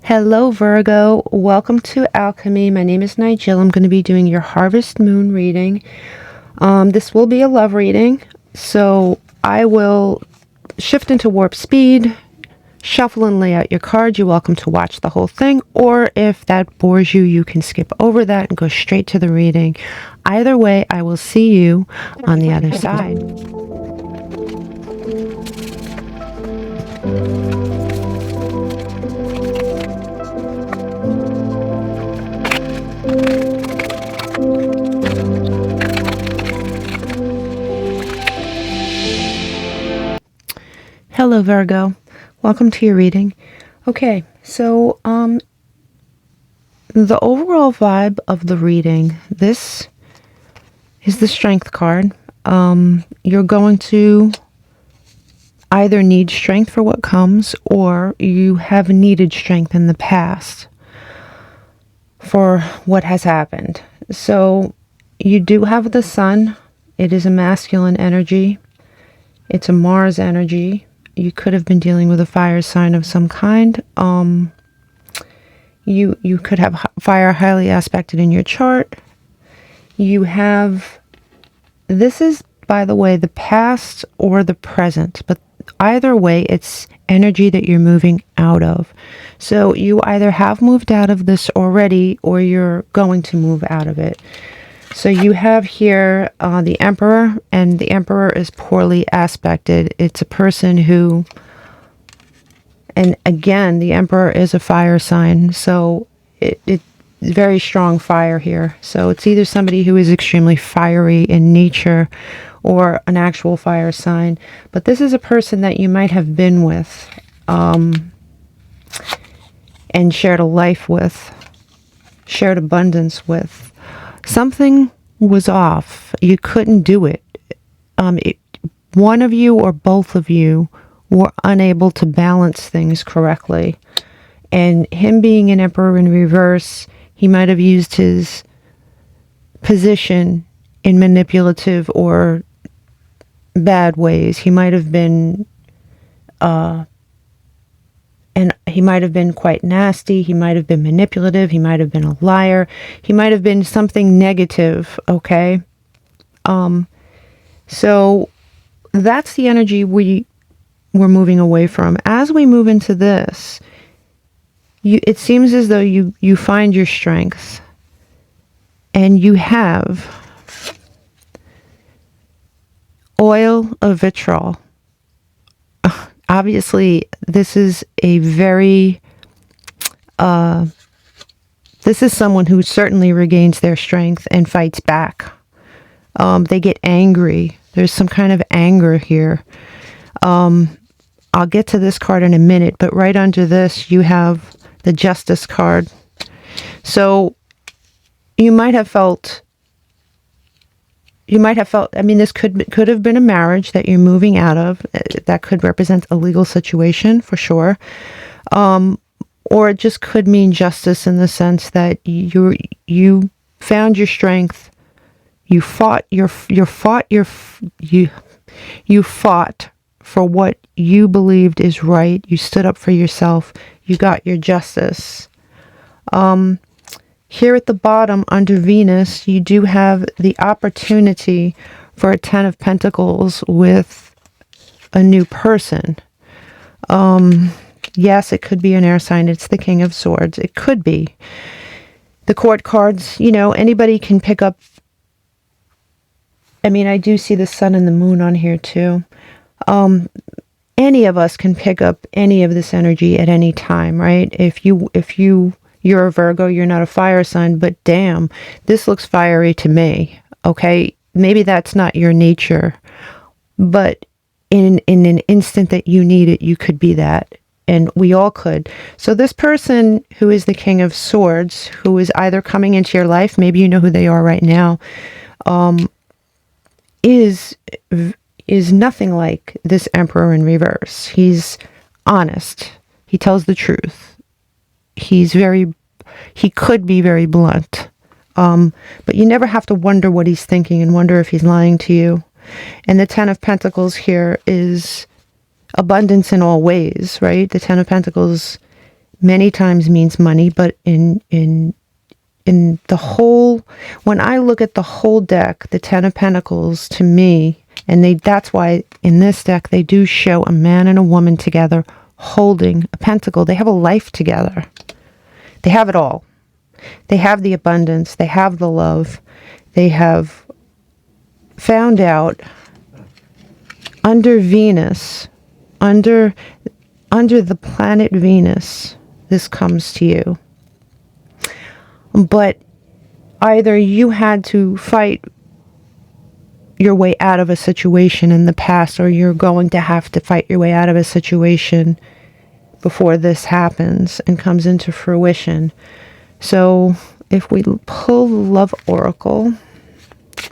Hello, Virgo. Welcome to Alchemy. My name is Nigel. I'm going to be doing your Harvest Moon reading. This will be a love reading, so I will shift into warp speed, shuffle and lay out your cards. You're welcome to watch the whole thing, or if that bores you, you can skip over that and go straight to the reading. Either way, I will see you on the other side. Hello, Virgo. Welcome to your reading. Okay, so the overall vibe of the reading, this is the Strength card. You're going to either need strength for what comes, or you have needed strength in the past for what has happened. So you do have the Sun. It is a masculine energy. It's a Mars energy. You could have been dealing with a fire sign of some kind. You could have fire highly aspected in your chart. You have, this is, by the way, the past or the present, but either way, it's energy that you're moving out of. So you either have moved out of this already, or you're going to move out of it. So you have here the Emperor, and the Emperor is poorly aspected. It's a person who, and again, the Emperor is a fire sign, so it's very strong fire here. So it's either somebody who is extremely fiery in nature or an actual fire sign. But this is a person that you might have been with and shared a life with, shared abundance with. Something was off. You couldn't do it. One of you or both of you were unable to balance things correctly. And him being an Emperor in reverse, he might have used his position in manipulative or bad ways. He might have been and he might have been quite nasty. He might have been manipulative. He might have been a liar. He might have been something negative, okay? So that's the energy we're moving away from. As we move into this, it seems as though you find your strength, and you have oil of vitriol. Obviously, this is a very, this is someone who certainly regains their strength and fights back. They get angry. There's some kind of anger here. I'll get to this card in a minute, but right under this, you have the Justice card. So you might have felt, I mean, this could have been a marriage that you're moving out of. That could represent a legal situation for sure. Or it just could mean justice in the sense that you found your strength. You fought for what you believed is right. You stood up for yourself. You got your justice. Here at the bottom, under Venus, you do have the opportunity for a Ten of Pentacles with a new person. Yes, it could be an air sign. It's the King of Swords. It could be. The Court cards, anybody can pick up. I mean, I do see the Sun and the Moon on here too. Any of us can pick up any of this energy at any time, right? If you're a Virgo, you're not a fire sign, but damn, this looks fiery to me, okay? Maybe that's not your nature, but in an instant that you need it, you could be that, and we all could. So this person who is the King of Swords, who is either coming into your life, maybe you know who they are right now, is nothing like this Emperor in reverse. He's honest. He tells the truth. He could be very blunt. But you never have to wonder what he's thinking and wonder if he's lying to you. And the Ten of Pentacles here is abundance in all ways, right? The Ten of Pentacles many times means money, but in the whole, when I look at the whole deck, the Ten of Pentacles to me, and that's why in this deck they do show a man and a woman together holding a pentacle. They have a life together. They have it all. They have the abundance. They have the love. They have found out under Venus, under the planet Venus, this comes to you. But either you had to fight your way out of a situation in the past, or you're going to have to fight your way out of a situation before this happens and comes into fruition. So if we pull the Love Oracle,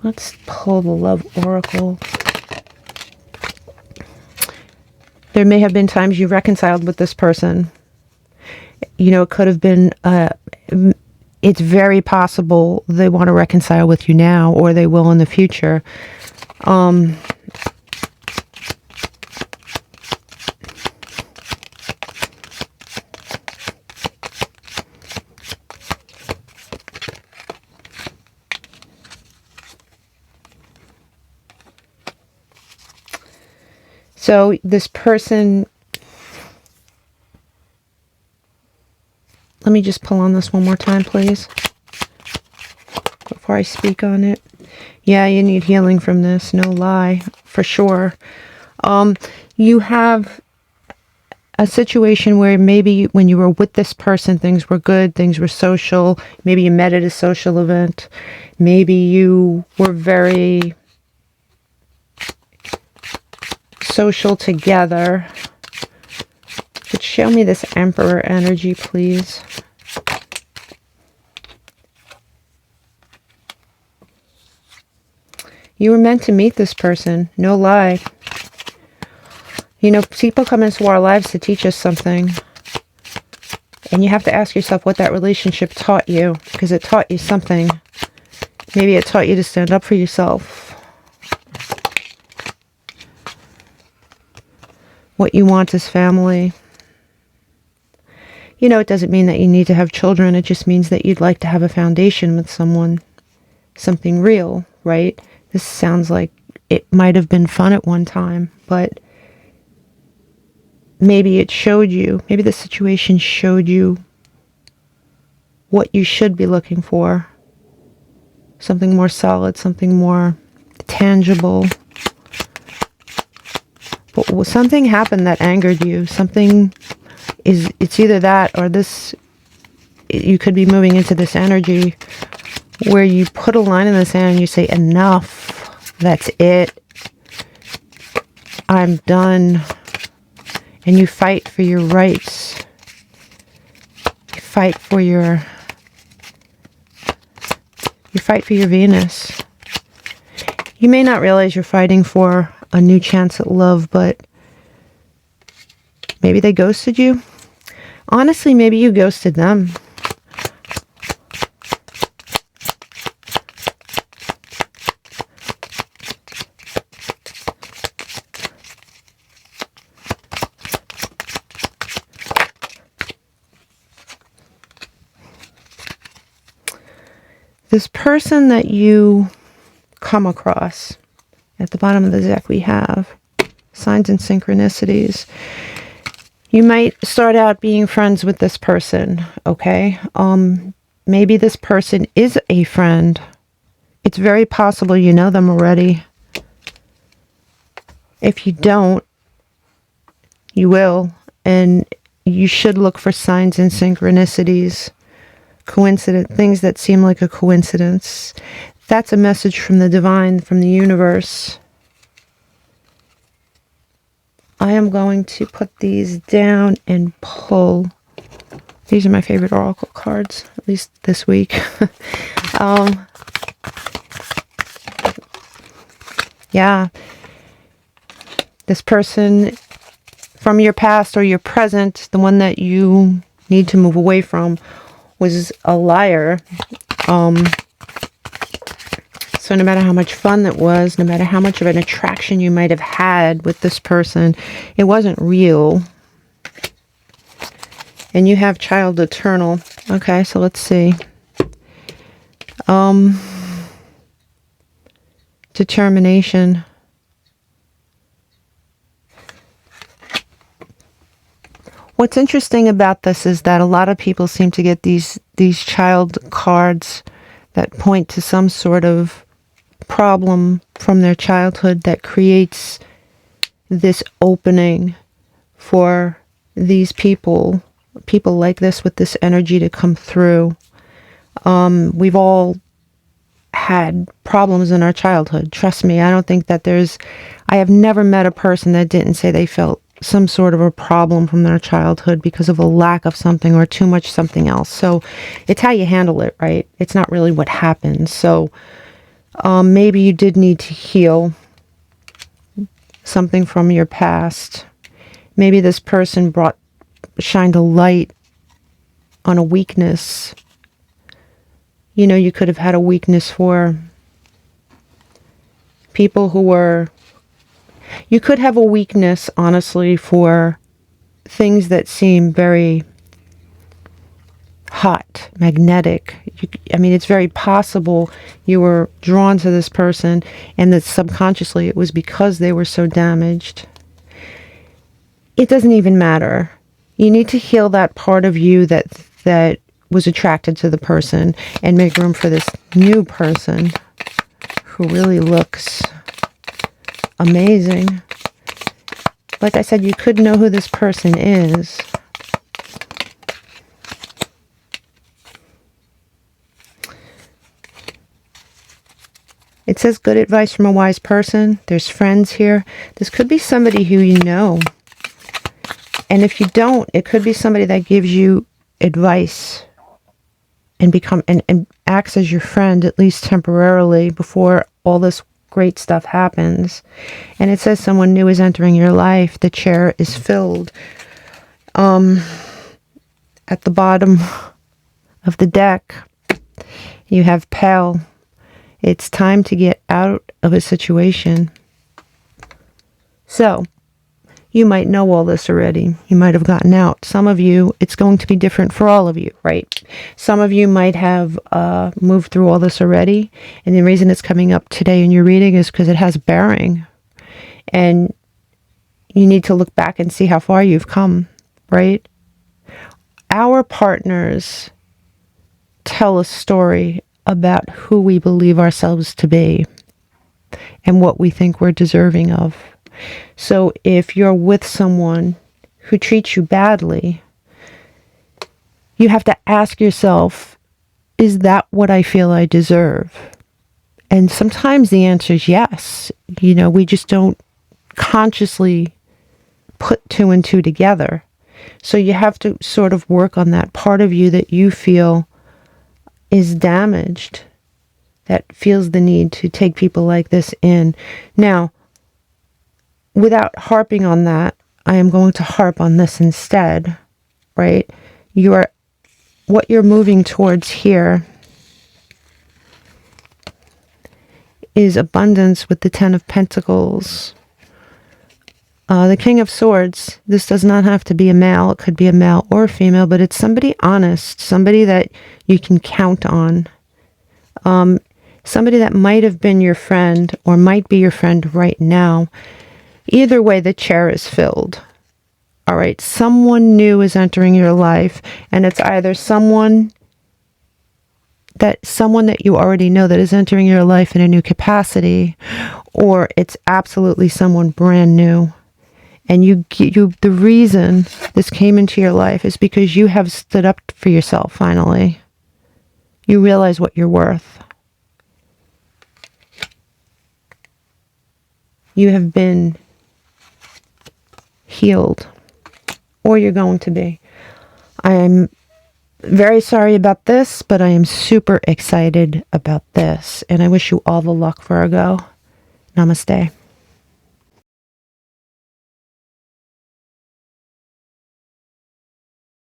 let's pull the Love Oracle. There may have been times you reconciled with this person. You know, it could have been, it's very possible they want to reconcile with you now, or they will in the future. So this person, let me just pull on this one more time, please, before I speak on it. Yeah, you need healing from this, no lie, for sure. You have a situation where maybe when you were with this person, things were good, things were social. Maybe you met at a social event. Maybe you were very social together. But show me this Emperor energy, please. You were meant to meet this person, no lie. You know, people come into our lives to teach us something. And you have to ask yourself what that relationship taught you, because it taught you something. Maybe it taught you to stand up for yourself. What you want is family. You know, it doesn't mean that you need to have children. It just means that you'd like to have a foundation with someone. Something real, right? This sounds like it might have been fun at one time, but maybe it showed you, maybe the situation showed you what you should be looking for. Something more solid, something more tangible. But something happened that angered you. Something is, it's either that or this, you could be moving into this energy where you put a line in the sand and you say, enough, that's it, I'm done. And you fight for your rights. You fight for your Venus. You may not realize you're fighting for a new chance at love, but maybe they ghosted you. Honestly, maybe you ghosted them. This person that you come across, at the bottom of the deck we have signs and synchronicities. You might start out being friends with this person, okay? Maybe this person is a friend. It's very possible you know them already. If you don't, you will, and you should look for signs and synchronicities. Coincident things that seem like a coincidence. That's a message from the divine, from the universe. I am going to put these down and pull. These are my favorite oracle cards, at least this week. Yeah. This person from your past or your present, the one that you need to move away from, was a liar. So no matter how much fun it was, no matter how much of an attraction you might have had with this person, it wasn't real. And you have child eternal. Okay, so let's see. Determination. What's interesting about this is that a lot of people seem to get these child cards that point to some sort of problem from their childhood that creates this opening for these people like this with this energy to come through. We've all had problems in our childhood. Trust me, I don't think that I have never met a person that didn't say they felt some sort of a problem from their childhood because of a lack of something or too much something else. So it's how you handle it, right? It's not really what happens. So maybe you did need to heal something from your past. Maybe this person shined a light on a weakness. You know, you could have had a weakness for people who were... You could have a weakness, honestly, for things that seem very hot, magnetic. I mean, it's very possible you were drawn to this person and that subconsciously it was because they were so damaged. It doesn't even matter. You need to heal that part of you that was attracted to the person and make room for this new person who really looks amazing. Like I said, you could know who this person is. It says good advice from a wise person. There's friends here. This could be somebody who you know. And if you don't, it could be somebody that gives you advice and acts as your friend, at least temporarily, before all this great stuff happens. And it says someone new is entering your life. The chair is filled. At the bottom of the deck, you have pale. It's time to get out of a situation. So, you might know all this already. You might have gotten out. Some of you, it's going to be different for all of you, right? Some of you might have moved through all this already. And the reason it's coming up today in your reading is because it has bearing. And you need to look back and see how far you've come, right? Our partners tell a story about who we believe ourselves to be and what we think we're deserving of. So if you're with someone who treats you badly, you have to ask yourself, is that what I feel I deserve? And sometimes the answer is yes. You know, we just don't consciously put two and two together. So you have to sort of work on that part of you that you feel is damaged, that feels the need to take people like this in. Now, without harping on that, I am going to harp on this instead, right? What you're moving towards here is abundance with the Ten of Pentacles. The King of Swords, this does not have to be a male. It could be a male or a female, but it's somebody honest, somebody that you can count on. Somebody that might have been your friend or might be your friend right now. Either way, the chair is filled. All right, someone new is entering your life, and it's either someone that you already know that is entering your life in a new capacity, or it's absolutely someone brand new. And the reason this came into your life is because you have stood up for yourself finally. You realize what you're worth. You have been healed, or you're going to be. I am very sorry about this, but I am super excited about this, and I wish you all the luck, Virgo. Namaste.